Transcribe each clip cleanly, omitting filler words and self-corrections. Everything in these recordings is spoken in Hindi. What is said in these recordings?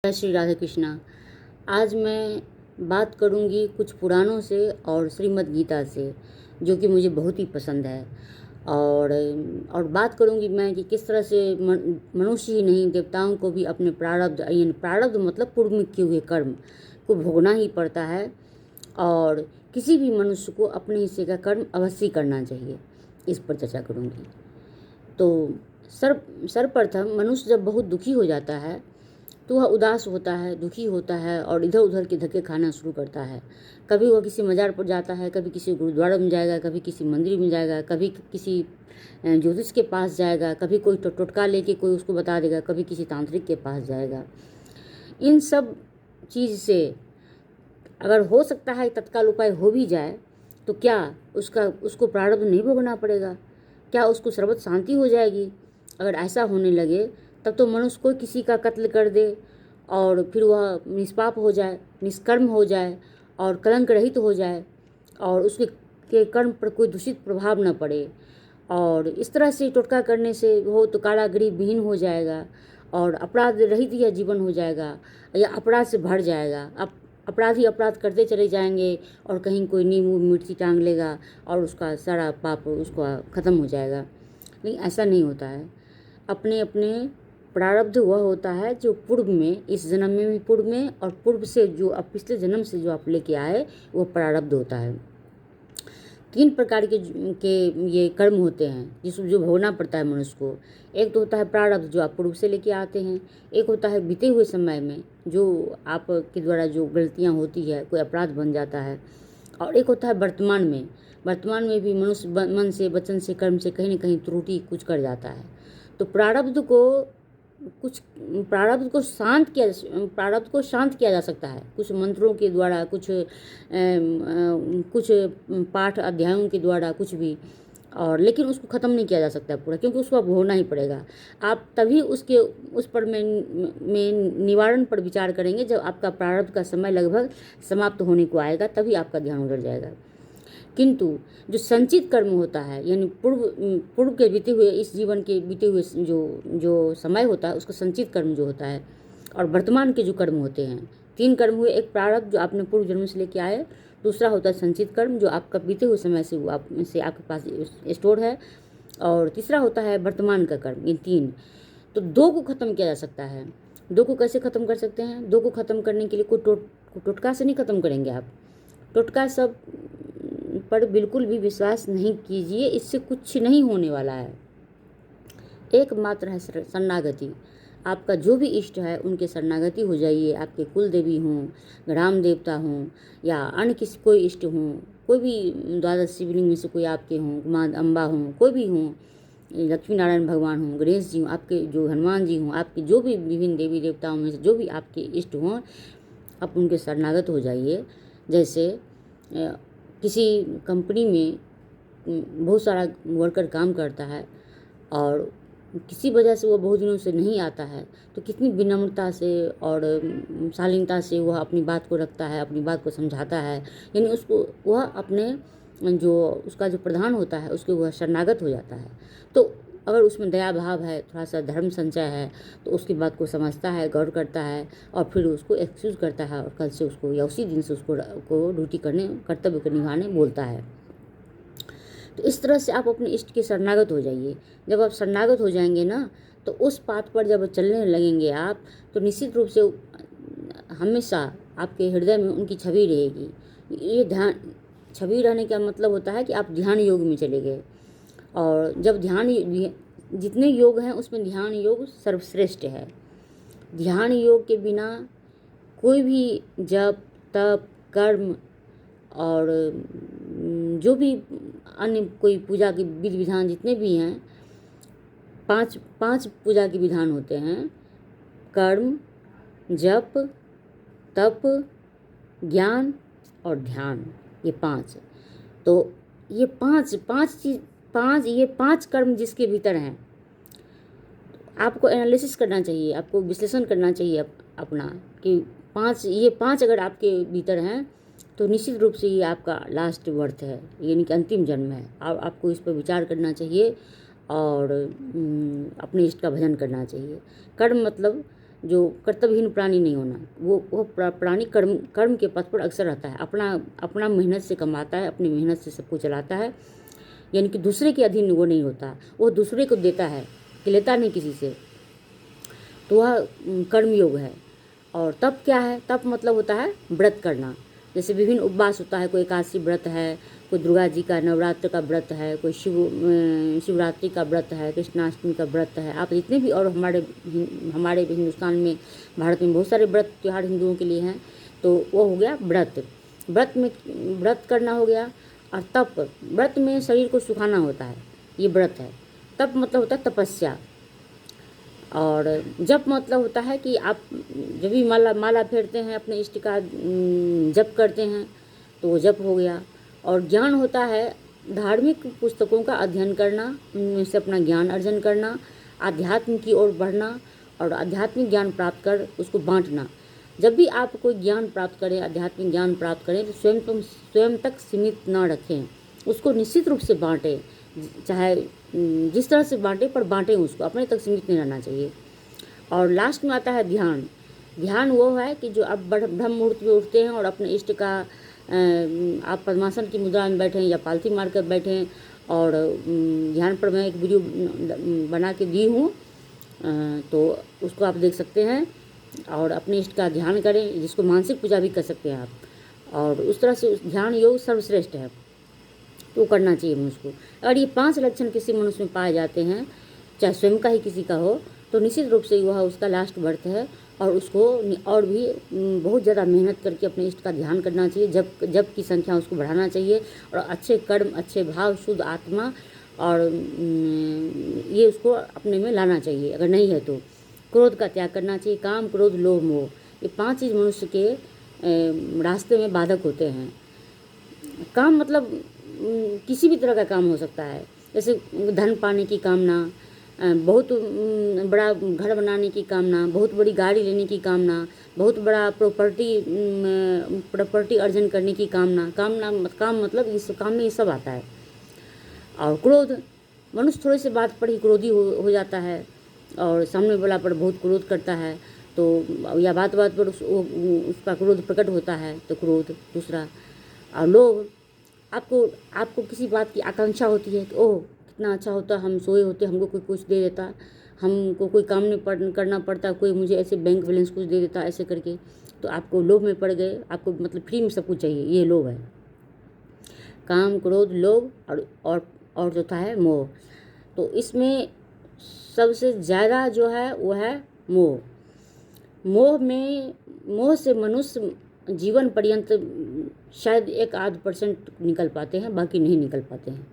जय श्री राधे कृष्णा। आज मैं बात करूंगी कुछ पुराणों से और श्रीमद् गीता से, जो कि मुझे बहुत ही पसंद है। और बात करूंगी मैं कि किस तरह से मनुष्य ही नहीं, देवताओं को भी अपने प्रारब्ध, यानी प्रारब्ध मतलब पूर्व में किए हुए कर्म को भोगना ही पड़ता है। और किसी भी मनुष्य को अपने हिस्से का कर्म अवश्य करना चाहिए। इस पर चर्चा करूंगी। तो सर्वप्रथम मनुष्य जब बहुत दुखी हो जाता है तो वह उदास होता है, दुखी होता है और इधर उधर के धक्के खाना शुरू करता है। कभी वह किसी मज़ार पर जाता है, कभी किसी गुरुद्वारा में जाएगा, कभी किसी मंदिर में जाएगा, कभी किसी ज्योतिष के पास जाएगा, कभी कोई टोटका लेके कोई उसको बता देगा, कभी किसी तांत्रिक के पास जाएगा। इन सब चीज़ से अगर हो सकता है तत्काल उपाय हो भी जाए तो क्या उसको प्रारब्ध नहीं भोगना पड़ेगा? क्या उसको सर्वत्र शांति हो जाएगी? अगर ऐसा होने लगे तब तो मनुष्य कोई किसी का कत्ल कर दे और फिर वह निष्पाप हो जाए, निष्कर्म हो जाए और कलंक रहित हो जाए और उसके के कर्म पर कोई दूषित प्रभाव न पड़े। और इस तरह से टोटका करने से हो तो कारागृह विहीन हो जाएगा और अपराध रहित यह जीवन हो जाएगा या अपराध से भर जाएगा। अपराधी अपराध करते चले जाएंगे और कहीं कोई नींबू मिर्ची टांग लेगा और उसका सारा पाप उसका ख़त्म हो जाएगा। लेकिन ऐसा नहीं होता है। अपने अपने प्रारब्ध वह होता है जो पूर्व में, इस जन्म में भी पूर्व में और पूर्व से जो अब पिछले जन्म से जो आप लेके आए वो प्रारब्ध होता है। 3 प्रकार के ये कर्म होते हैं जो भोगना पड़ता है मनुष्य को। एक तो होता है प्रारब्ध जो आप पूर्व से लेके आते हैं, एक होता है बीते हुए समय में जो आपके द्वारा जो गलतियाँ होती है, कोई अपराध बन जाता है, और एक होता है वर्तमान में। वर्तमान में भी मनुष्य मन से, वचन से, कर्म से कहीं न कहीं त्रुटि कुछ कर जाता है। तो प्रारब्ध को शांत किया जा सकता है कुछ मंत्रों के द्वारा, कुछ पाठ अध्यायों के द्वारा, कुछ भी। और लेकिन उसको ख़त्म नहीं किया जा सकता पूरा, क्योंकि उसको भोगना ही पड़ेगा। आप तभी उस पर में निवारण पर विचार करेंगे जब आपका प्रारब्ध का समय लगभग समाप्त होने को आएगा, तभी आपका ध्यान उधर जाएगा। किंतु जो संचित कर्म होता है, यानी पूर्व के बीते हुए, इस जीवन के बीते हुए जो समय होता है, उसका संचित कर्म जो होता है, और वर्तमान के जो कर्म होते हैं, 3 कर्म हुए। एक प्रारब्ध जो आपने पूर्व जन्म से लेके आए, दूसरा होता है संचित कर्म जो आपका बीते हुए समय से वो से आपके पास स्टोर है, और तीसरा होता है वर्तमान का कर्म। इन 3 तो 2 को ख़त्म किया जा सकता है। 2 को कैसे ख़त्म कर सकते हैं? 2 को ख़त्म करने के लिए कोई टोटका से नहीं ख़त्म करेंगे आप। टोटका सब पर बिल्कुल भी विश्वास नहीं कीजिए, इससे कुछ नहीं होने वाला है। एकमात्र है शरणागति। आपका जो भी इष्ट है उनके शरणागति हो जाइए। आपके कुल देवी हों, ग्राम देवता हों, या अन्य किसी कोई इष्ट हों, कोई भी 12 शिवलिंग में से कोई आपके हों, माँ अम्बा हों, कोई भी हों, लक्ष्मी नारायण भगवान हों, गणेश जी हों, आपके जो हनुमान जी हों, आपके जो भी विभिन्न देवी देवताओं में से जो भी आपके इष्ट हों, आप उनके शरणागत हो जाइए। जैसे किसी कंपनी में बहुत सारा वर्कर काम करता है और किसी वजह से वो बहुत दिनों से नहीं आता है, तो कितनी विनम्रता से और शालीनता से वह अपनी बात को रखता है, अपनी बात को समझाता है। यानी उसको वह अपने जो उसका जो प्रधान होता है उसके वह शरणागत हो जाता है। तो अगर उसमें दया भाव है, थोड़ा सा धर्म संचय है, तो उसकी बात को समझता है, गौर करता है और फिर उसको एक्सक्यूज़ करता है और कल से उसको या उसी दिन से उसको ड्यूटी करने, कर्तव्य को निभाने बोलता है। तो इस तरह से आप अपने इष्ट के शरणागत हो जाइए। जब आप शरणागत हो जाएंगे ना, तो उस पाथ पर जब चलने लगेंगे आप, तो निश्चित रूप से हमेशा आपके हृदय में उनकी छवि रहेगी। ये ध्यान छवि रहने का मतलब होता है कि आप ध्यान योग में चले गए। और जब जितने योग हैं उसमें ध्यान योग सर्वश्रेष्ठ है। ध्यान योग के बिना कोई भी जप, तप, कर्म और जो भी अन्य कोई पूजा के विधि विधान जितने भी हैं, 5 पूजा के विधान होते हैं: कर्म, जप, तप, ज्ञान और ध्यान। ये 5। तो ये 5 कर्म जिसके भीतर हैं, आपको एनालिसिस करना चाहिए, आपको विश्लेषण करना चाहिए अपना कि ये 5 अगर आपके भीतर हैं तो निश्चित रूप से ये आपका लास्ट बर्थ है, यानी कि अंतिम जन्म है। आपको इस पर विचार करना चाहिए और अपने इष्ट का भजन करना चाहिए। कर्म मतलब जो कर्तव्यहीन प्राणी नहीं होना। वो प्राणी कर्म के पथ पर अक्सर रहता है, अपना मेहनत से कमाता है, अपनी मेहनत से सबको चलाता है, यानी कि दूसरे के अधीन वो नहीं होता, वो दूसरे को देता है कि लेता नहीं किसी से, तो वह कर्मयोग है। और तप क्या है? तप मतलब होता है व्रत करना। जैसे विभिन्न उपवास होता है, कोई एकादशी व्रत है, कोई दुर्गा जी का नवरात्र का व्रत है, कोई शिवरात्रि का व्रत है, कृष्णाष्टमी का व्रत है। आप जितने भी, और हमारे हिंदुस्तान में, भारत में बहुत सारे व्रत त्यौहार हिंदुओं के लिए हैं, तो वो हो गया व्रत। व्रत करना हो गया। और तप, व्रत में शरीर को सुखाना होता है, ये व्रत है। तप मतलब होता है तपस्या। और जप मतलब होता है कि आप जब भी माला फेरते हैं, अपने इष्ट का जप करते हैं, तो वो जप हो गया। और ज्ञान होता है धार्मिक पुस्तकों का अध्ययन करना, उनमें से अपना ज्ञान अर्जन करना, आध्यात्म की ओर बढ़ना और आध्यात्मिक ज्ञान प्राप्त कर उसको बांटना। जब भी आप कोई ज्ञान प्राप्त करें, आध्यात्मिक ज्ञान प्राप्त करें, तो स्वयं तक सीमित ना रखें, उसको निश्चित रूप से बांटें, चाहे जिस तरह से बांटें, पर बांटें उसको, अपने तक सीमित नहीं रहना चाहिए। और लास्ट में आता है ध्यान। ध्यान वो है कि जो आप ब्रह्म मुहूर्त में उठते हैं और अपने इष्ट का आप पद्मासन की मुद्रा में बैठें या पालथी मार कर बैठें, और ध्यान पर मैं एक वीडियो बना के दी हूँ, तो उसको आप देख सकते हैं। और अपने इष्ट का ध्यान करें, जिसको मानसिक पूजा भी कर सकते हैं आप। और उस तरह से ध्यान योग सर्वश्रेष्ठ है, तो करना चाहिए मनुष्य को। और ये 5 लक्षण किसी मनुष्य में पाए जाते हैं, चाहे स्वयं का ही किसी का हो, तो निश्चित रूप से वह उसका लास्ट बर्थ है। और उसको और भी बहुत ज़्यादा मेहनत करके अपने इष्ट का ध्यान करना चाहिए, जब की संख्या उसको बढ़ाना चाहिए, और अच्छे कर्म, अच्छे भाव, शुद्ध आत्मा, और ये उसको अपने में लाना चाहिए। अगर नहीं है तो क्रोध का त्याग करना चाहिए। काम, क्रोध, लोभ, मोह, ये 5 चीज़ मनुष्य के रास्ते में बाधक होते हैं। काम मतलब किसी भी तरह का काम हो सकता है, जैसे धन पाने की कामना, बहुत बड़ा घर बनाने की कामना, बहुत बड़ी गाड़ी लेने की कामना, बहुत बड़ा प्रॉपर्टी अर्जन करने की कामना। काम मतलब इस काम में ये सब आता है। और क्रोध, मनुष्य थोड़े से बात पर ही क्रोधी हो जाता है, और सामने वाला पर बहुत क्रोध करता है, तो या बात पर उसका क्रोध प्रकट होता है, तो क्रोध दूसरा। और लोभ, आपको किसी बात की आकांक्षा होती है कि ओह कितना अच्छा होता, हम सोए होते, हमको कोई कुछ दे देता, हमको कोई काम नहीं करना पड़ता, कोई मुझे ऐसे बैंक बैलेंस कुछ दे देता, ऐसे करके, तो आपको लोभ में पड़ गए, आपको मतलब फ्री में सब कुछ चाहिए, ये लोभ है। काम, क्रोध, लोभ और जो था है मोह। तो इसमें सबसे ज़्यादा जो है वो है मोह। मोह से मनुष्य जीवन पर्यंत शायद 1-8% निकल पाते हैं, बाकी नहीं निकल पाते हैं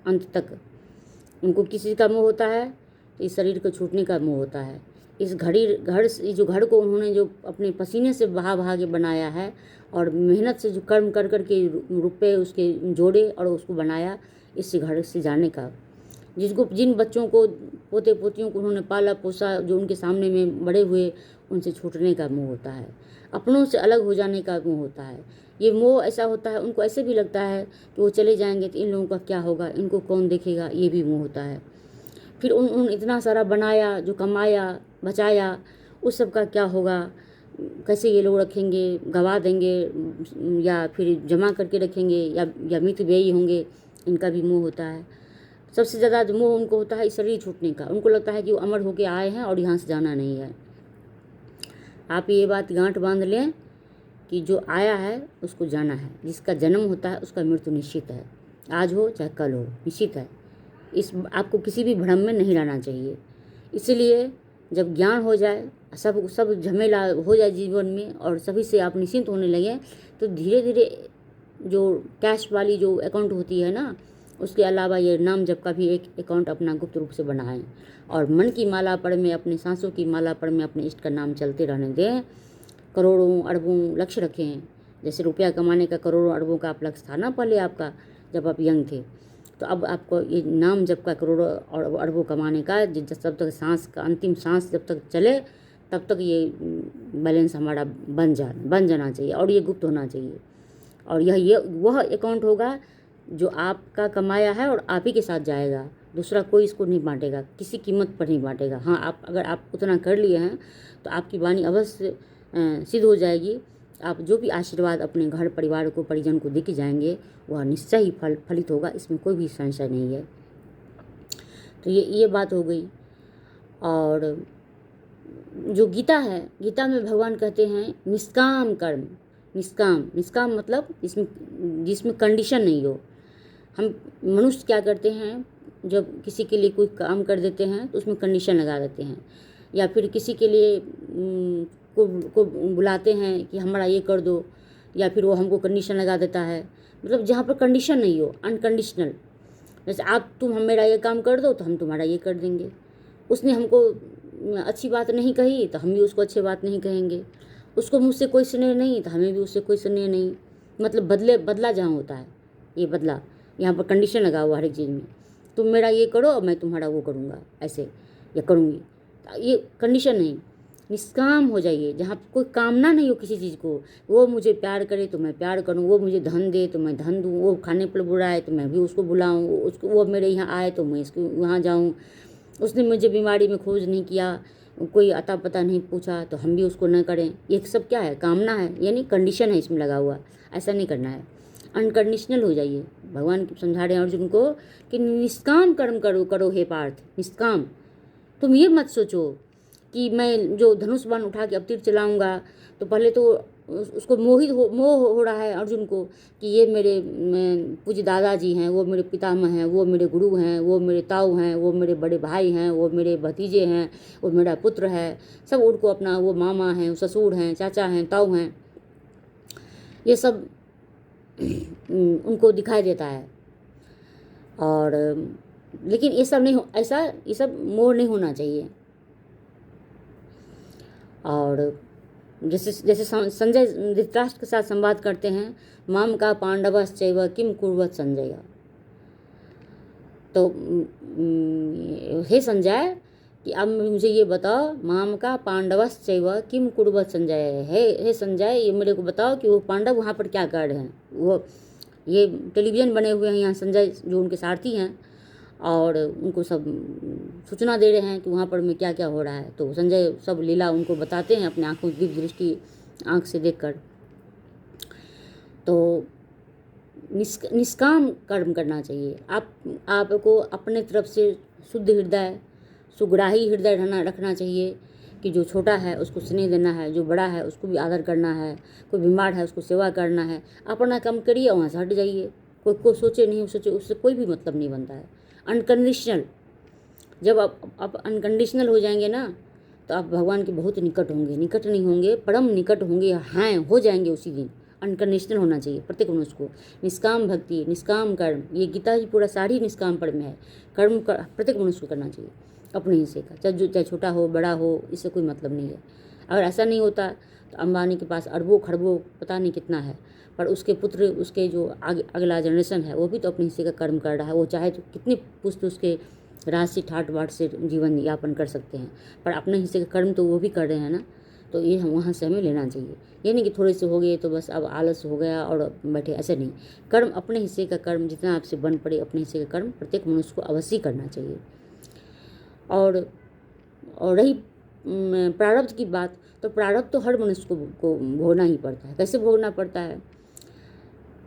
अंत तक। उनको किसी का मोह होता है, तो इस शरीर को छूटने का मोह होता है। इस घर को उन्होंने जो अपने पसीने से बहा के बनाया है, और मेहनत से जो कर्म कर के रुपए उसके जोड़े और उसको बनाया, इस घर से जाने का, जिन बच्चों को, पोते पोतियों को उन्होंने पाला पोसा, जो उनके सामने में बड़े हुए, उनसे छूटने का मोह होता है। अपनों से अलग हो जाने का मोह होता है। ये मोह ऐसा होता है, उनको ऐसे भी लगता है कि वो चले जाएंगे तो इन लोगों का क्या होगा, इनको कौन देखेगा, ये भी मोह होता है। फिर उन इतना सारा बनाया, जो कमाया बचाया, उस सब का क्या होगा, कैसे ये लोग रखेंगे, गवा देंगे, या फिर जमा करके रखेंगे, या मित व्ययी होंगे, इनका भी मोह होता है। सबसे ज़्यादा जो मोह उनको होता है इस शरीर छूटने का। उनको लगता है कि वो अमर होके आए हैं और यहाँ से जाना नहीं है। आप ये बात गांठ बांध लें कि जो आया है उसको जाना है, जिसका जन्म होता है उसका मृत्यु निश्चित है, आज हो चाहे कल हो, निश्चित है। आपको किसी भी भ्रम में नहीं रहना चाहिए। इसलिए जब ज्ञान हो जाए, सब झमेला हो जाए जीवन में, और सभी से आप निश्चिंत होने लगे, तो धीरे धीरे जो कैश वाली जो अकाउंट होती है ना, उसके अलावा ये नाम जप का भी एक अकाउंट अपना गुप्त रूप से बनाएं, और मन की माला पर में, अपने सांसों की माला पर में अपने इष्ट का नाम चलते रहने दें। करोड़ों अरबों लक्ष्य रखें। जैसे रुपया कमाने का करोड़ों अरबों का आप लक्ष्य था ना पहले आपका, जब आप यंग थे, तो अब आपको ये नाम जप का करोड़ों और अरबों कमाने का, जब तक सांस का अंतिम सांस जब तक चले, तब तक ये बैलेंस हमारा बन जाना चाहिए, और ये गुप्त होना चाहिए। और वह अकाउंट होगा जो आपका कमाया है और आप ही के साथ जाएगा, दूसरा कोई इसको नहीं बांटेगा, किसी कीमत पर नहीं बांटेगा। हाँ, आप अगर आप उतना कर लिए हैं तो आपकी वाणी अवश्य सिद्ध हो जाएगी। आप जो भी आशीर्वाद अपने घर परिवार को परिजन को दे के जाएंगे वह निश्चय ही फलित होगा, इसमें कोई भी संशय नहीं है। तो ये बात हो गई। और जो गीता है, गीता में भगवान कहते हैं निष्काम कर्म। निष्काम मतलब जिसमें कंडीशन नहीं हो। हम मनुष्य क्या करते हैं, जब किसी के लिए कोई काम कर देते हैं तो उसमें कंडीशन लगा देते हैं, या फिर किसी के लिए को बुलाते हैं कि हमारा ये कर दो, या फिर वो हमको कंडीशन लगा देता है। मतलब जहाँ पर कंडीशन नहीं हो, अनकंडीशनल। जैसे तुम मेरा ये काम कर दो तो हम तुम्हारा ये कर देंगे। उसने हमको अच्छी बात नहीं कही तो हम भी उसको अच्छी बात नहीं कहेंगे। उसको मुझसे कोई स्नेह नहीं तो हमें भी उससे कोई स्नेह नहीं। मतलब बदला जहाँ होता है, ये बदला यहाँ पर कंडीशन लगा हुआ हर एक चीज़ में। तुम मेरा ये करो और मैं तुम्हारा वो करूँगा, ऐसे या करूँगी, ये कंडीशन नहीं। निष्काम हो जाइए, जहाँ कोई कामना नहीं हो किसी चीज़ को। वो मुझे प्यार करे तो मैं प्यार करूँ, वो मुझे धन दे तो मैं धन दूँ, वो खाने पर बुलाए तो मैं भी उसको बुलाऊँ, उसको वो मेरे यहाँ आए तो मैं इसको वहाँ जाऊँ, उसने मुझे बीमारी में खोज नहीं किया, कोई अता पता नहीं पूछा तो हम भी उसको न करें। ये सब क्या है, कामना है, यानी कंडीशन है इसमें लगा हुआ। ऐसा नहीं करना है, अनकंडीशनल हो जाइए। भगवान समझा रहे हैं अर्जुन को कि निष्काम कर्म करो हे पार्थ, निष्काम। तुम ये मत सोचो कि मैं जो धनुष बाण उठा के अब तीर चलाऊंगा, तो पहले तो उसको मोह हो रहा है अर्जुन को कि ये मेरे पूज्य दादाजी हैं, वो मेरे पितामह हैं, वो मेरे गुरु हैं, वो मेरे ताऊ हैं, वो मेरे बड़े भाई हैं, वो मेरे भतीजे हैं, वो मेरा पुत्र है, सब उनको अपना, वो मामा हैं, ससुर हैं, चाचा हैं, ताऊ हैं, ये सब उनको दिखाई देता है। और लेकिन ये सब नहीं हो, ऐसा ये सब मोह नहीं होना चाहिए। और जैसे संजय धृतराष्ट्र के साथ संवाद करते हैं, माम का पांडवश्चैव किम कुर्वत संजय। तो हे संजय कि अब मुझे ये बताओ, माम का पांडवश्चैव किम कुर्वत संजय, हे संजय ये मेरे को बताओ कि वो पांडव वहाँ पर क्या कर रहे हैं। वो ये टेलीविज़न बने हुए हैं यहाँ, संजय जो उनके सारथी हैं, और उनको सब सूचना दे रहे हैं कि वहाँ पर में क्या क्या हो रहा है। तो संजय सब लीला उनको बताते हैं अपने आँखों की दृष्टि, आँख से देखकर। तो निष्काम कर्म करना चाहिए। आपको अपने तरफ से शुद्ध हृदय, सुग्राही हृदय रखना चाहिए कि जो छोटा है उसको स्नेह देना है, जो बड़ा है उसको भी आदर करना है, कोई बीमार है उसको सेवा करना है। अपना काम करिए, वहाँ से हट जाइए। कोई को सोचे नहीं सोचे, उससे कोई भी मतलब नहीं बनता है। अनकंडीशनल, जब आप अनकंडीशनल हो जाएंगे ना, तो आप भगवान के बहुत निकट होंगे। निकट नहीं होंगे, परम निकट होंगे, हाँ हो जाएंगे उसी दिन। अनकंडीशनल होना चाहिए प्रत्येक मनुष्य को। निष्काम भक्ति, निष्काम कर्म, ये गीता जी पूरा सारी निष्काम पर में है। कर्म प्रत्येक मनुष्य को करना चाहिए अपने हिस्से का, चाहे छोटा हो बड़ा हो, इससे कोई मतलब नहीं है। अगर ऐसा नहीं होता तो अंबानी के पास अरबों खरबों पता नहीं कितना है, पर उसके पुत्र, उसके जो अगला जनरेशन है, वो भी तो अपने हिस्से का कर्म कर रहा है। वो चाहे तो कितने पुष्ट उसके राशि ठाट बाट से जीवन यापन कर सकते हैं, पर अपने हिस्से का कर्म तो वो भी कर रहे हैं ना। तो ये हम वहाँ से हमें लेना चाहिए। ये नहीं कि थोड़े से हो गए तो बस अब आलस हो गया और बैठे, ऐसे नहीं। कर्म अपने हिस्से का कर्म जितना आपसे बन पड़े, अपने हिस्से का कर्म प्रत्येक मनुष्य को अवश्य करना चाहिए। और रही प्रारब्ध की बात, तो प्रारब्ध तो हर मनुष्य को भोगना ही पड़ता है। कैसे भोगना पड़ता है?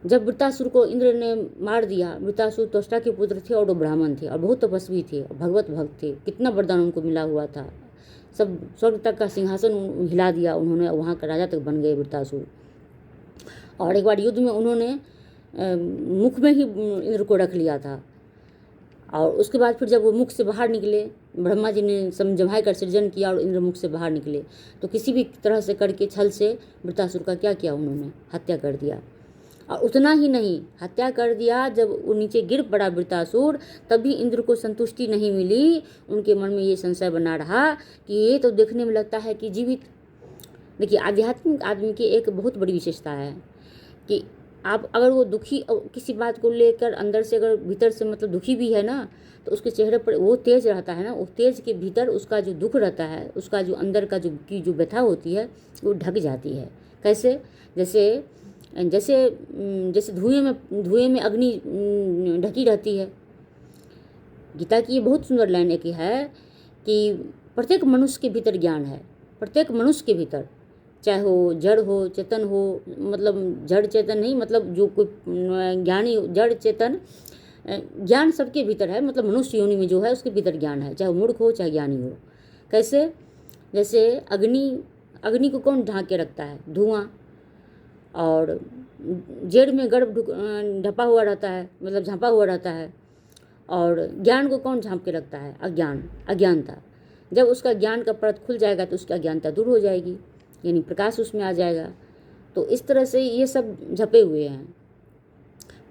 जब वृत्तासुर को इंद्र ने मार दिया, वृत्तासुर त्वष्टा के पुत्र थे और वो ब्राह्मण थे और बहुत तपस्वी थे, भगवत भक्त थे, कितना वरदान उनको मिला हुआ था। सब स्वर्ग तक का सिंहासन हिला दिया उन्होंने, वहाँ का राजा तक बन गए वृत्तासुर। और एक बार युद्ध में उन्होंने मुख में ही इंद्र को रख लिया था। और उसके बाद फिर जब वो मुख से बाहर निकले, ब्रह्मा जी ने समझाई कर सृजन किया और इंद्र मुख से बाहर निकले, तो किसी भी तरह से करके छल से वृत्तासुर का क्या किया, उन्होंने हत्या कर दिया। और उतना ही नहीं, हत्या कर दिया, जब वो नीचे गिर पड़ा वृत्तासुर, तभी इंद्र को संतुष्टि नहीं मिली। उनके मन में ये संशय बना रहा कि ये तो देखने में लगता है कि जीवित। देखिए, आध्यात्मिक आदमी की एक बहुत बड़ी विशेषता है कि आप अगर वो दुखी किसी बात को लेकर अंदर से, अगर भीतर से मतलब दुखी भी है ना, तो उसके चेहरे पर वो तेज रहता है ना, वो तेज के भीतर उसका जो दुख रहता है, उसका जो अंदर का जो व्यथा होती है, वो ढक जाती है। कैसे? जैसे धुएं में अग्नि ढकी रहती है, गीता की ये बहुत सुंदर लाइन एक है कि प्रत्येक मनुष्य के भीतर ज्ञान है, प्रत्येक मनुष्य के भीतर, चाहे वो जड़ हो चेतन हो, मतलब जड़ चेतन नहीं, मतलब जो कोई ज्ञानी जड़ चेतन ज्ञान सबके भीतर है, मतलब मनुष्य योनि में जो है उसके भीतर ज्ञान है, चाहे वो मूर्ख हो चाहे ज्ञानी हो। कैसे? जैसे अग्नि को कौन ढांक के रखता है? धुआं। और जेड़ में गर्भ ढपा हुआ रहता है, मतलब झांपा हुआ रहता है। और ज्ञान को कौन झांप के रखता है? अज्ञानता। जब उसका ज्ञान का परत खुल जाएगा तो उसकी अज्ञानता दूर हो जाएगी, यानी प्रकाश उसमें आ जाएगा। तो इस तरह से ये सब झपे हुए हैं।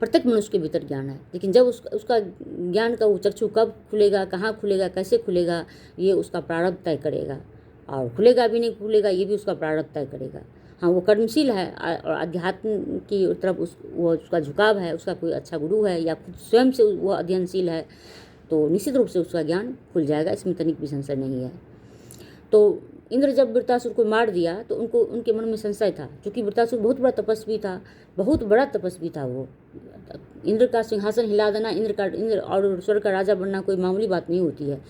प्रत्येक मनुष्य के भीतर ज्ञान है, लेकिन जब उसका ज्ञान का वो चक्षु कब खुलेगा, कहाँ खुलेगा, कैसे खुलेगा, ये उसका प्रारब्ध तय करेगा। और खुलेगा भी नहीं खुलेगा ये भी उसका प्रारब्ध तय करेगा। हाँ, वो कर्मशील है और अध्यात्म की तरफ वो उसका झुकाव है, उसका कोई अच्छा गुरु है या खुद स्वयं से वो अध्ययनशील है, तो निश्चित रूप से उसका ज्ञान खुल जाएगा, इसमें तनिक भी संशय नहीं है। तो इंद्र जब वृत्तासुर को मार दिया तो उनके मन में संशय था, क्योंकि वृत्तासुर बहुत बड़ा तपस्वी था, बहुत बड़ा तपस्वी था। वो इंद्र का सिंहासन हिला देना, इंद्र और स्वर्ग का राजा बनना कोई मामूली बात नहीं होती है।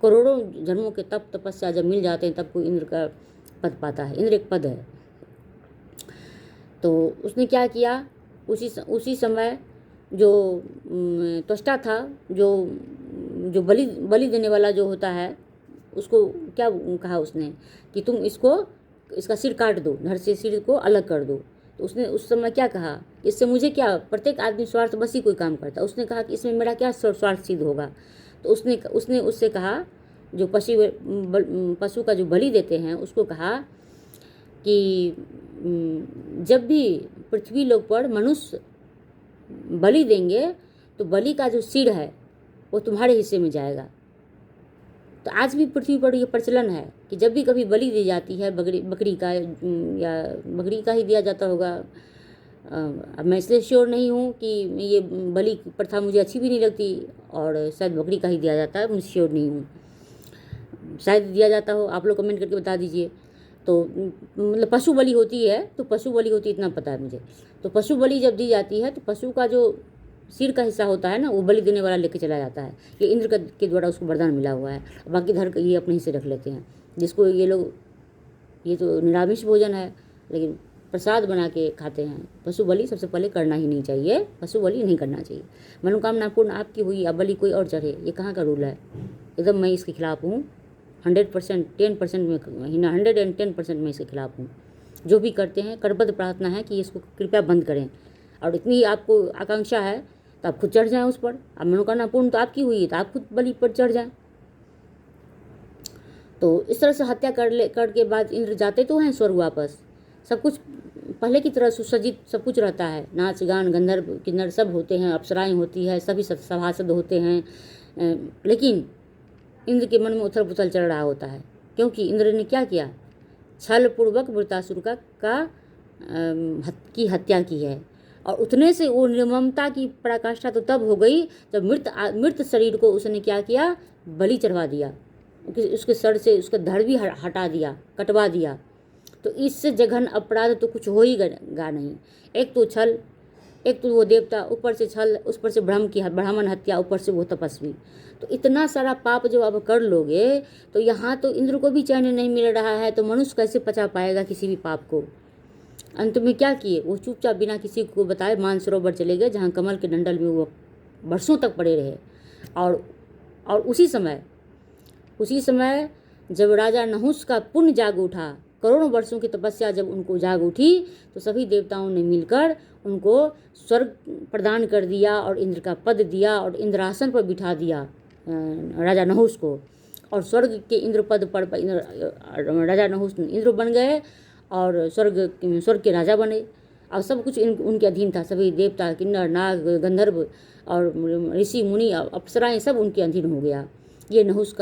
करोड़ों जन्मों के तप तपस्या जब मिल जाते हैं तब कोई इंद्र का पद पाता है। इंद्र एक पद है। तो उसने क्या किया, उसी समय जो त्वष्टा था, जो बलि देने वाला जो होता है, उसको क्या कहा उसने कि तुम इसका सिर काट दो, धड़ से सिर को अलग कर दो। तो उसने उस समय क्या कहा, इससे मुझे क्या, प्रत्येक आदमी स्वार्थ बस ही कोई काम करता। उसने कहा कि इसमें मेरा क्या स्वार्थ सिद्ध होगा। तो उसने उससे कहा, जो पशु का जो बलि देते हैं उसको कहा कि जब भी पृथ्वी लोक पर मनुष्य बलि देंगे तो बलि का जो सिर है वो तुम्हारे हिस्से में जाएगा। तो आज भी पृथ्वी पर ये प्रचलन है कि जब भी कभी बलि दी जाती है, बकरी का या बकरी का ही दिया जाता होगा, अब मैं इसलिए श्योर नहीं हूँ कि ये बलि प्रथा मुझे अच्छी भी नहीं लगती, और शायद बकरी का ही दिया जाता है, मुझे श्योर नहीं हूँ, शायद दिया जाता हो, आप लोग कमेंट करके बता दीजिए। तो मतलब पशु बलि होती है, तो पशु बलि होती है इतना पता है मुझे। तो पशु बलि जब दी जाती है तो पशु का जो सिर का हिस्सा होता है ना, वो बलि देने वाला लेके चला जाता है। ये इंद्र के द्वारा उसको वरदान मिला हुआ है। बाकी धड़ ये अपने हिस्से रख लेते हैं, जिसको ये लोग, ये तो निरामिष भोजन है लेकिन प्रसाद बना के खाते हैं। पशु बलि सबसे पहले करना ही नहीं चाहिए, पशु बलि नहीं करना चाहिए। मनोकामना पूर्ण आपकी हुई, अब बलि कोई और चढ़े, ये कहाँ का रूल है? एकदम मैं इसके खिलाफ हूँ। 100% 10% में 110% में इसके खिलाफ हूँ। जो भी करते हैं करबद्ध प्रार्थना है कि इसको कृपया बंद करें। और इतनी आपको आकांक्षा है तो आप खुद चढ़ जाएं उस पर। अब मनोकामना पूर्ण तो आपकी हुई है तो आप खुद बलि पर चढ़ जाएं। तो इस तरह से हत्या करके बाद इंद्र जाते तो हैं स्वर्ग वापस, सब कुछ पहले की तरह सुसज्जित सब कुछ रहता है, नाच गान गंधर्व किन्नर सब होते हैं, अप्सराएं होती है, सभी सभासद होते हैं। लेकिन इंद्र के मन में उथल पुथल चल रहा होता है, क्योंकि इंद्र ने क्या किया, छल पूर्वक वृत्तासुर की हत्या की है। और उतने से वो निर्ममता की पराकाष्ठा तो तब हो गई जब मृत शरीर को उसने क्या किया, बलि चढ़वा दिया, उसके सर से उसका धड़ भी हटा दिया, कटवा दिया। तो इससे जघन अपराध तो कुछ हो ही गा नहीं। एक तो वो देवता, ऊपर से छल, उस पर से ब्राह्मण हत्या, ऊपर से वो तपस्वी। तो इतना सारा पाप जो अब कर लोगे तो यहाँ तो इंद्र को भी चैन नहीं मिल रहा है, तो मनुष्य कैसे पचा पाएगा किसी भी पाप को। अंत में क्या किए, वो चुपचाप बिना किसी को बताए मानसरोवर चले गए, जहाँ कमल के डंडल में वो वर्षों तक पड़े रहे। और उसी समय जब राजा नहुस का पुण्य जाग उठा, करोड़ों वर्षों की तपस्या जब उनको जाग उठी, तो सभी देवताओं ने मिलकर उनको स्वर्ग प्रदान कर दिया और इंद्र का पद दिया और इंद्रासन पर बिठा दिया राजा नहुस को। और स्वर्ग के इंद्र पद पर राजा नहुस इंद्र बन गए और स्वर्ग के राजा बने। और सब कुछ उनके अधीन था, सभी देवता किन्नर नाग गंधर्व और ऋषि मुनि अप्सराएं सब उनके अधीन हो गया। ये नहुस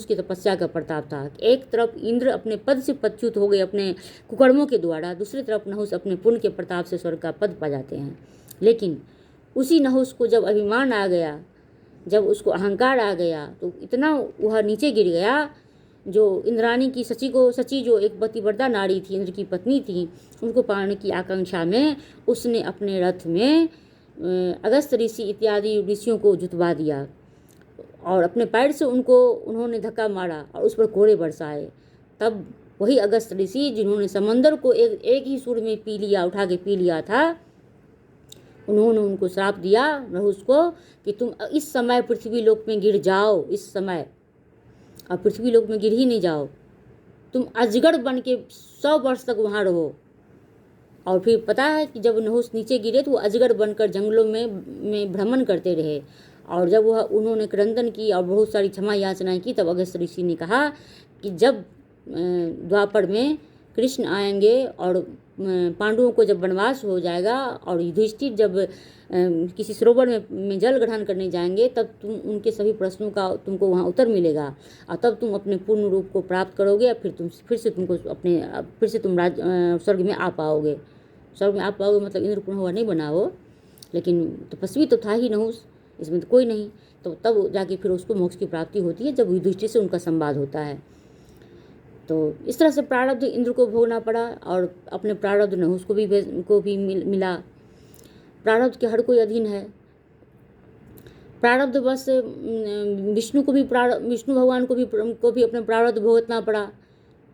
की तपस्या का प्रताप था। एक तरफ इंद्र अपने पद से पदच्युत हो गए अपने कुकर्मों के द्वारा, दूसरी तरफ नहुस अपने पुण्य के प्रताप से स्वर्ग का पद पा जाते हैं। लेकिन उसी नहुस को जब अभिमान आ गया, जब उसको अहंकार आ गया, तो इतना वह नीचे गिर गया, जो इंद्राणी की सची जो एक पतिव्रता नारी थी, इंद्र की पत्नी थी, उनको पाने की आकांक्षा में उसने अपने रथ में अगस्त ऋषि इत्यादि ऋषियों को जुतवा दिया। और अपने पैर से उन्होंने धक्का मारा और उस पर कोड़े बरसाए। तब वही अगस्त ऋषि जिन्होंने समंदर को एक ही सुर में पी लिया, उठा के पी लिया था, उन्होंने उनको श्राप दिया रहूस को कि तुम इस समय पृथ्वी लोक में गिर जाओ, इस समय, और पृथ्वी लोक में गिर ही नहीं जाओ, तुम अजगर बन के 100 वर्ष तक वहाँ रहो। और फिर पता है कि जब नहुस नीचे गिरे तो वो अजगर बनकर जंगलों में भ्रमण करते रहे। और जब वह उन्होंने क्रंदन की और बहुत सारी क्षमा याचनाएं की, तब अगस्त ऋषि ने कहा कि जब द्वापर में कृष्ण आएंगे और पांडवों को जब वनवास हो जाएगा और युधिष्ठिर जब किसी सरोवर में जल ग्रहण करने जाएंगे, तब तुम उनके सभी प्रश्नों का तुमको वहाँ उत्तर मिलेगा और तब तुम अपने पूर्ण रूप को प्राप्त करोगे। फिर से तुम स्वर्ग में आ पाओगे। स्वर्ग में आ पाओगे मतलब इंद्र पुनः हुआ नहीं बना हो, लेकिन तपस्वी तो था ही नहुस, इसमें तो कोई नहीं। तो तब जाके फिर उसको मोक्ष की प्राप्ति होती है जब युधिष्ठिर से उनका संवाद होता है। तो इस तरह से प्रारब्ध इंद्र को भोगना पड़ा और अपने प्रारब्ध नहुस को भी मिला। प्रारब्ध के हर कोई अधीन है। प्रारब्ध बस विष्णु भगवान को भी अपने प्रारब्ध भुगतना पड़ा।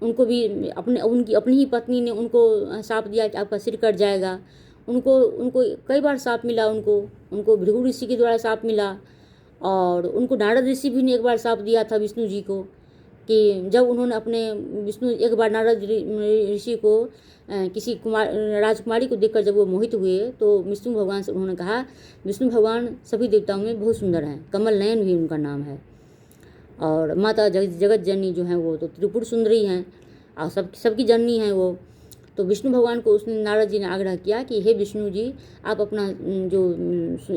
उनको भी अपनी ही पत्नी ने उनको शाप दिया कि आपका सिर कट जाएगा। उनको कई बार शाप मिला। उनको भृगु ऋषि के द्वारा शाप मिला और उनको नारद ऋषि भी ने एक बार शाप दिया था विष्णु जी को कि जब उन्होंने एक बार नारद ऋषि को किसी राजकुमारी को देखकर जब वो मोहित हुए तो विष्णु भगवान से उन्होंने कहा, विष्णु भगवान सभी देवताओं में बहुत सुंदर हैं, कमल नयन भी उनका नाम है, और माता जगत जननी जो हैं वो तो त्रिपुर सुंदरी हैं और सबकी जननी हैं वो। तो विष्णु भगवान को उसने नारद जी ने आग्रह किया कि हे विष्णु जी, आप अपना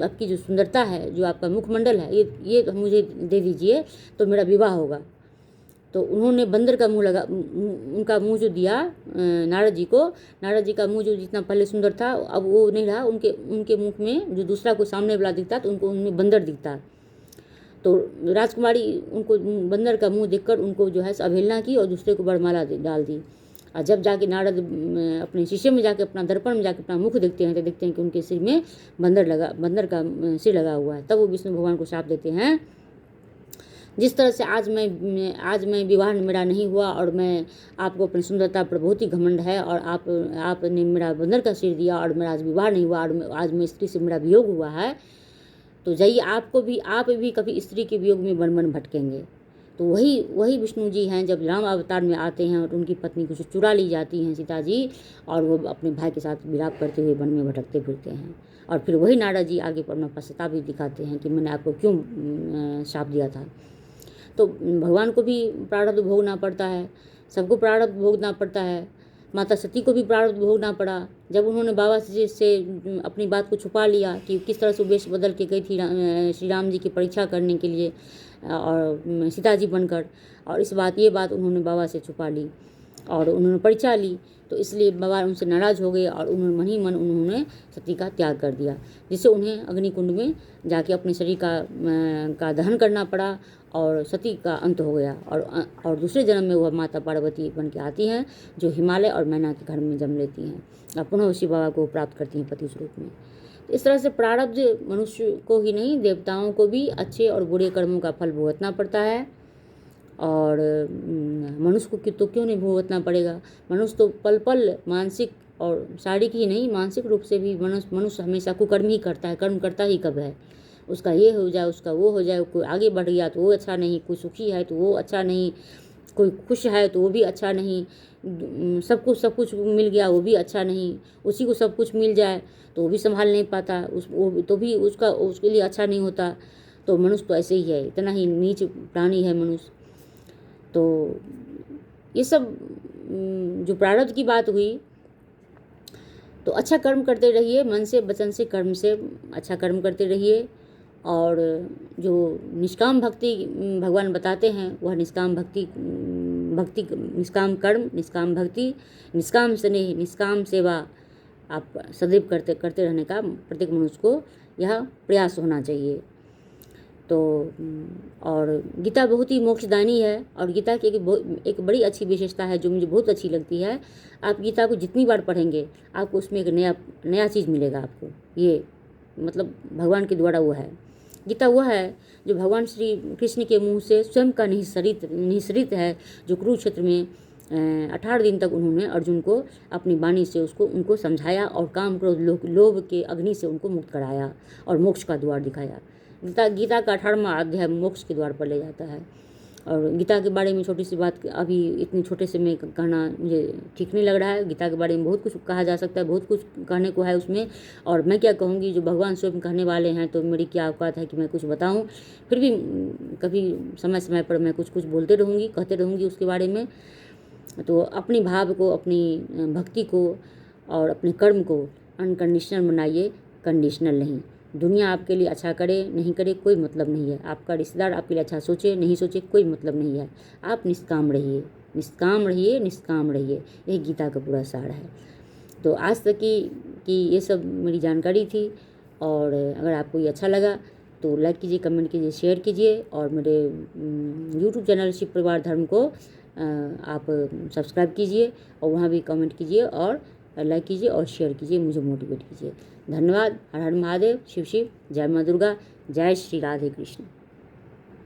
आपकी जो सुंदरता है, जो आपका मुखमंडल है, ये मुझे दे दीजिए तो मेरा विवाह होगा। तो उन्होंने बंदर का उनका मुंह जो दिया नारद जी का मुंह जो जितना पहले सुंदर था अब वो नहीं रहा। उनके मुख में जो दूसरा कोई सामने वाला दिखता तो उनमें बंदर दिखता। तो राजकुमारी उनको बंदर का मुंह देखकर उनको जो है अवहेलना की और दूसरे को वरमाला डाल दी। और जब जाके नारद अपने शीशे में जाके अपना दर्पण में जाके अपना मुख देखते हैं तो देखते हैं कि उनके सिर में बंदर का सिर लगा हुआ है। तब वो विष्णु भगवान को शाप देते हैं, जिस तरह से आज मैं विवाह मेरा नहीं हुआ और मैं आपको अपनी सुंदरता पर बहुत ही घमंड है और आपने मेरा बंदर का सिर दिया और मेरा आज विवाह नहीं हुआ और आज मैं स्त्री से मेरा वियोग हुआ है, तो जाइए आप भी कभी स्त्री के वियोग में वन भटकेंगे। तो वही विष्णु जी हैं जब राम अवतार में आते हैं और उनकी पत्नी को चुरा ली जाती हैं सीता जी, और वो अपने भाई के साथ विलाप करते हुए वन में भटकते फिरते हैं। और फिर वही नारद जी आगे अपना पश्चाताप भी दिखाते हैं कि मैंने आपको क्यों शाप दिया था। तो भगवान को भी प्रारब्ध भोगना पड़ता है, सबको प्रारब्ध भोगना पड़ता है। माता सती को भी प्रारब्ध भोगना पड़ा जब उन्होंने बाबा से अपनी बात को छुपा लिया कि किस तरह से वेश बदल के गई थी श्री राम जी की परीक्षा करने के लिए और सीता जी बनकर, और ये बात उन्होंने बाबा से छुपा ली और उन्होंने परीक्षा ली। तो इसलिए बाबा उनसे नाराज़ हो गए और उन्होंने सती का त्याग कर दिया, जिससे उन्हें अग्निकुंड में जाके अपने शरीर का दहन करना पड़ा और सती का अंत हो गया। और दूसरे जन्म में वह माता पार्वती बन के आती हैं जो हिमालय और मैना के घर में जन्म लेती हैं और पुनः शिव बाबा को प्राप्त करती हैं पति स्वरूप में। इस तरह से प्रारब्ध मनुष्य को ही नहीं, देवताओं को भी अच्छे और बुरे कर्मों का फल भुगतना पड़ता है। और मनुष्य को तो क्यों नहीं भुगतना पड़ेगा। मनुष्य तो पल पल मानसिक और शारीरिक ही नहीं, मानसिक रूप से भी मनुष्य हमेशा कुकर्म ही करता है। कर्म करता ही कब है, उसका ये हो जाए, उसका वो हो जाए। कोई आगे बढ़ गया तो वो अच्छा नहीं, कोई सुखी है तो वो अच्छा नहीं, कोई खुश है तो वो भी अच्छा नहीं, सब कुछ मिल गया वो भी अच्छा नहीं, उसी को सब कुछ मिल जाए तो वो भी संभाल नहीं पाता, उसके लिए अच्छा नहीं होता। तो मनुष्य तो ऐसे ही है, इतना ही नीच प्राणी है मनुष्य। तो ये सब जो प्रारब्ध की बात हुई, तो अच्छा कर्म करते रहिए, मन से वचन से कर्म से अच्छा कर्म करते रहिए। और जो निष्काम भक्ति भगवान बताते हैं वह निष्काम कर्म, निष्काम भक्ति, निष्काम स्नेह, निष्काम सेवा आप सदैव करते रहने का प्रत्येक मनुष्य को यह प्रयास होना चाहिए। तो और गीता बहुत ही मोक्षदायी है और गीता की एक बड़ी अच्छी विशेषता है जो मुझे बहुत अच्छी लगती है। आप गीता को जितनी बार पढ़ेंगे आपको उसमें एक नया चीज़ मिलेगा आपको। ये मतलब भगवान के द्वारा वो है। गीता वह है जो भगवान श्री कृष्ण के मुंह से स्वयं का निःसरित है, जो कुरुक्षेत्र में 18 दिन तक उन्होंने अर्जुन को अपनी वाणी से उनको समझाया और काम क्रोध लोभ के अग्नि से उनको मुक्त कराया और मोक्ष का द्वार दिखाया। गीता का 18वां अध्याय मोक्ष के द्वार पर ले जाता है। और गीता के बारे में छोटी सी बात अभी इतने छोटे से में कहना मुझे ठीक नहीं लग रहा है। गीता के बारे में बहुत कुछ कहा जा सकता है, बहुत कुछ कहने को है उसमें, और मैं क्या कहूँगी, जो भगवान स्वयं कहने वाले हैं तो मेरी क्या औकात है कि मैं कुछ बताऊँ। फिर भी कभी समय समय पर मैं कुछ बोलते रहूँगी, कहते रहूँगी उसके बारे में। तो अपनी भाव को, अपनी भक्ति को और अपने कर्म को अनकंडीशनल बनाइए, कंडीशनल नहीं। दुनिया आपके लिए अच्छा करे नहीं करे कोई मतलब नहीं है, आपका रिश्तेदार आपके लिए अच्छा सोचे नहीं सोचे कोई मतलब नहीं है। आप निष्काम रहिए, निष्काम रहिए, निष्काम रहिए, यही गीता का पूरा सार है। तो आज तक कि ये सब मेरी जानकारी थी, और अगर आपको ये अच्छा लगा तो लाइक कीजिए, कमेंट कीजिए, शेयर कीजिए, और मेरे यूट्यूब चैनल शिव परिवार धर्म को आप सब्सक्राइब कीजिए, और वहाँ भी कमेंट कीजिए और लाइक कीजिए और शेयर कीजिए, मुझे मोटिवेट कीजिए। धन्यवाद। हर हर महादेव। शिव शिव। जय माँ दुर्गा। जय श्री राधे कृष्ण।